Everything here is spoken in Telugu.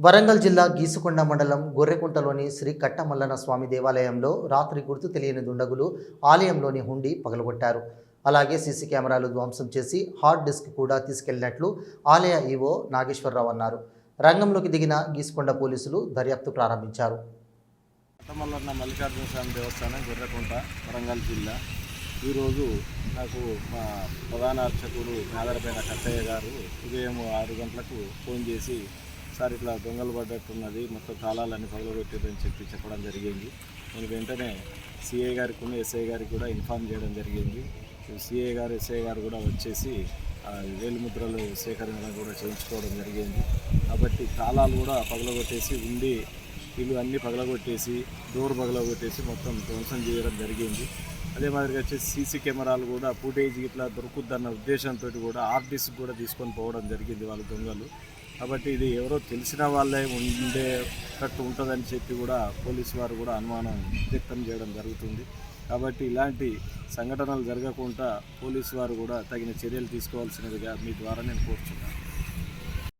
వరంగల్ జిల్లా గీసుకొండ మండలం గొర్రెకుంటలోని శ్రీ కట్టమల్లన స్వామి దేవాలయంలో రాత్రి గుర్తు తెలియని దుండగులు ఆలయంలోని హుండీ పగలగొట్టారు. అలాగే సీసీ కెమెరాలు ధ్వంసం చేసి హార్డ్ డిస్క్ కూడా తీసుకెళ్లినట్లు ఆలయ ఈవో నాగేశ్వరరావు అన్నారు. రంగంలోకి దిగిన గీసుకొండ పోలీసులు దర్యాప్తు ప్రారంభించారు. కట్టమల్లన్న మల్లికార్జున స్వామి దేవస్థానం గొర్రెకుంట వరంగల్ జిల్లా. ఈరోజు నాకు మా ప్రధాన అర్చకుడు నాదరపైన కట్టయ్య గారు ఉదయం 6 గంటలకు ఫోన్ చేసి, సార్ ఇట్లా దొంగలు పడ్డట్టున్నది, మొత్తం తాళాలన్నీ పగలగొట్టారని చెప్పడం జరిగింది. నేను వెంటనే సిఐ గారికి ఎస్ఐ గారికి కూడా ఇన్ఫార్మ్ చేయడం జరిగింది. సిఐ గారు ఎస్ఐ గారు కూడా వచ్చేసి వేలిముద్రలు సేకరణ కూడా చేయించుకోవడం జరిగింది. కాబట్టి తాళాలు కూడా పగలగొట్టేసి ఇల్లు అన్నీ పగలగొట్టేసి డోర్ పగలగొట్టేసి మొత్తం ధ్వంసం చేయడం జరిగింది. అదే మాదిరిగా వచ్చేసి సీసీ కెమెరాలు కూడా ఫుటేజ్ ఇట్లా దొరుకుద్దన్న ఉద్దేశంతో కూడా ఆర్టీసీ కూడా తీసుకొని పోవడం జరిగింది వాళ్ళ దొంగలు. కాబట్టి ఇది ఎవరో తెలిసిన వాళ్ళే ఉండేటట్టు ఉంటుందని చెప్పి కూడా పోలీసు వారు కూడా అనుమానం వ్యక్తం చేయడం జరుగుతుంది. కాబట్టి ఇలాంటి సంఘటనలు జరగకుండా పోలీసు వారు కూడా తగిన చర్యలు తీసుకోవాల్సినదిగా మీ ద్వారా నేను కోరుతున్నాను.